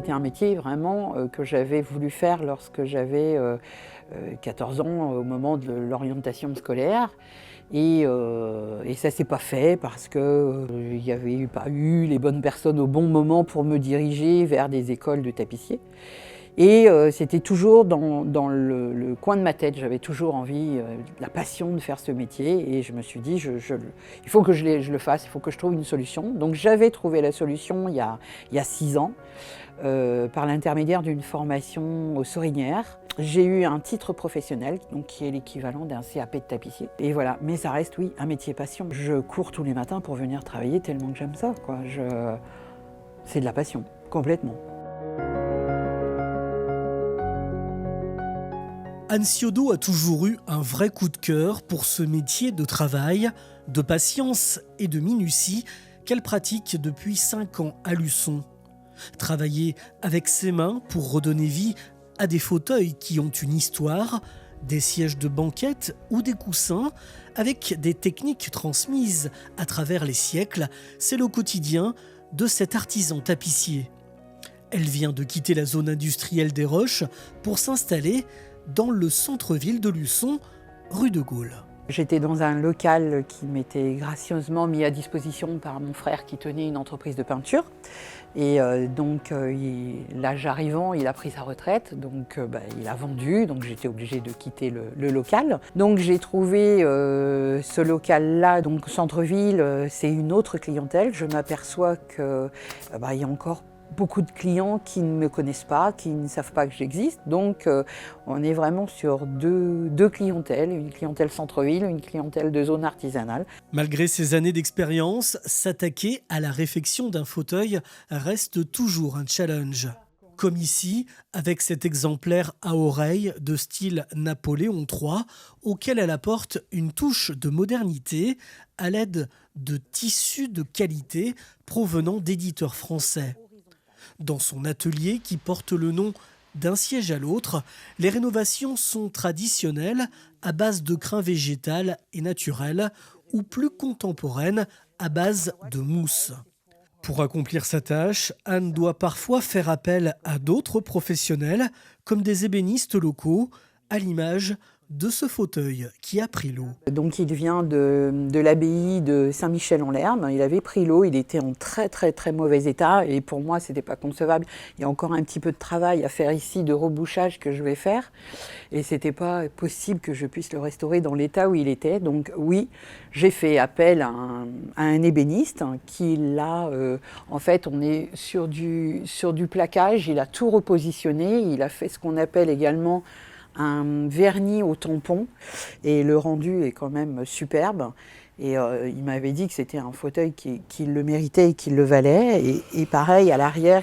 C'était un métier vraiment que j'avais voulu faire lorsque j'avais 14 ans, au moment de l'orientation scolaire. Et ça ne s'est pas fait parce qu'il n'y avait pas eu les bonnes personnes au bon moment pour me diriger vers des écoles de tapissiers. Et c'était toujours dans le coin de ma tête, j'avais toujours envie, la passion de faire ce métier. Et je me suis dit, il faut que je le fasse, il faut que je trouve une solution. Donc j'avais trouvé la solution il y a 6 ans, par l'intermédiaire d'une formation aux Sorinières. J'ai eu un titre professionnel, donc qui est l'équivalent d'un CAP de tapissier. Et voilà, mais ça reste, oui, un métier passion. Je cours tous les matins pour venir travailler tellement que j'aime ça, quoi. C'est de la passion, complètement. Anne Ciodo a toujours eu un vrai coup de cœur pour ce métier de travail, de patience et de minutie qu'elle pratique depuis 5 ans à Luçon. Travailler avec ses mains pour redonner vie à des fauteuils qui ont une histoire, des sièges de banquette ou des coussins, avec des techniques transmises à travers les siècles, c'est le quotidien de cet artisan tapissier. Elle vient de quitter la zone industrielle des Roches pour s'installer dans le centre-ville de Luçon, rue de Gaulle. J'étais dans un local qui m'était gracieusement mis à disposition par mon frère qui tenait une entreprise de peinture. Et l'âge arrivant, il a pris sa retraite, donc il a vendu, donc j'étais obligée de quitter le local. Donc j'ai trouvé ce local-là, donc centre-ville, c'est une autre clientèle. Je m'aperçois qu'il y a encore beaucoup de clients qui ne me connaissent pas, qui ne savent pas que j'existe. Donc on est vraiment sur deux clientèles, une clientèle centre-ville, une clientèle de zone artisanale. Malgré ces années d'expérience, s'attaquer à la réfection d'un fauteuil reste toujours un challenge. Comme ici, avec cet exemplaire à oreille de style Napoléon III, auquel elle apporte une touche de modernité à l'aide de tissus de qualité provenant d'éditeurs français. Dans son atelier qui porte le nom d'un siège à l'autre, les rénovations sont traditionnelles à base de crin végétal et naturel ou plus contemporaines à base de mousse. Pour accomplir sa tâche, Anne doit parfois faire appel à d'autres professionnels comme des ébénistes locaux, à l'image de ce fauteuil qui a pris l'eau. Donc il vient de l'abbaye de Saint-Michel-en-Lerme. Il avait pris l'eau, il était en très très très mauvais état et pour moi c'était pas concevable. Il y a encore un petit peu de travail à faire ici de rebouchage que je vais faire et c'était pas possible que je puisse le restaurer dans l'état où il était. Donc oui, j'ai fait appel à un ébéniste qui l'a, en fait on est sur du plaquage, il a tout repositionné, il a fait ce qu'on appelle également un vernis au tampon et le rendu est quand même superbe et il m'avait dit que c'était un fauteuil qui le méritait et qui le valait et pareil à l'arrière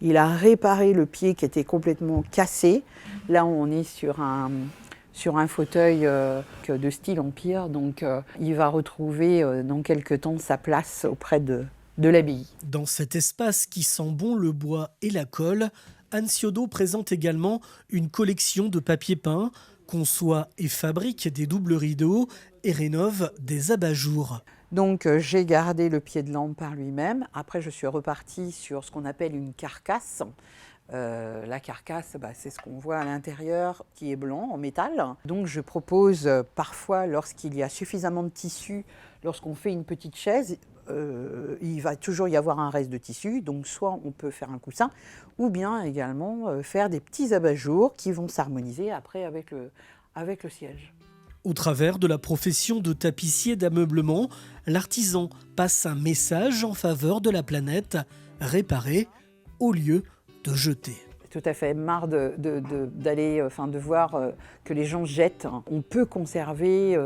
il a réparé le pied qui était complètement cassé. Là on est sur un fauteuil de style empire, donc il va retrouver dans quelques temps sa place auprès de l'abbaye. Dans cet espace qui sent bon le bois et la colle, Anne Ciodo présente également une collection de papier peint, conçoit et fabrique des doubles rideaux et rénove des abat-jours. Donc j'ai gardé le pied de lampe par lui-même. Après je suis repartie sur ce qu'on appelle une carcasse. La carcasse, c'est ce qu'on voit à l'intérieur qui est blanc en métal. Donc je propose parfois, lorsqu'il y a suffisamment de tissu, lorsqu'on fait une petite chaise, il va toujours y avoir un reste de tissu, donc soit on peut faire un coussin, ou bien également faire des petits abat-jours qui vont s'harmoniser après avec le siège. Au travers de la profession de tapissier d'ameublement, l'artisan passe un message en faveur de la planète, réparer au lieu de jeter. Tout à fait, marre de voir que les gens jettent. On peut conserver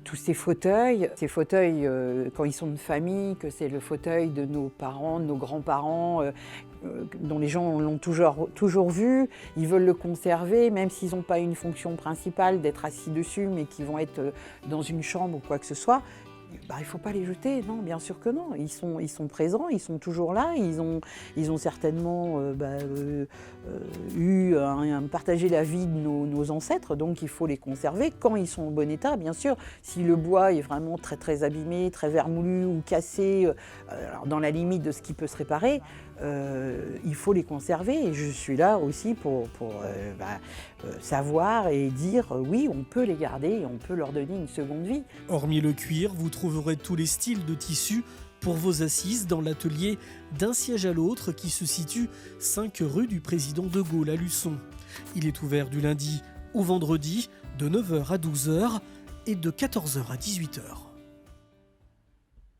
tous ces fauteuils. Ces fauteuils, quand ils sont de famille, que c'est le fauteuil de nos parents, de nos grands-parents, dont les gens l'ont toujours vu, ils veulent le conserver, même s'ils n'ont pas une fonction principale d'être assis dessus, mais qui vont être dans une chambre ou quoi que ce soit. Il ne faut pas les jeter, non, bien sûr que non. Ils sont présents, ils sont toujours là, ils ont certainement partagé la vie de nos ancêtres, donc il faut les conserver quand ils sont en bon état, bien sûr. Si le bois est vraiment très très abîmé, très vermoulu ou cassé, alors dans la limite de ce qui peut se réparer, il faut les conserver. Et je suis là aussi pour savoir et dire oui, on peut les garder et on peut leur donner une seconde vie. Hormis le cuir, vous trouverez tous les styles de tissus pour vos assises dans l'atelier D'un siège à l'autre qui se situe 5 rue du Président de Gaulle à Luçon. Il est ouvert du lundi au vendredi de 9h à 12h et de 14h à 18h.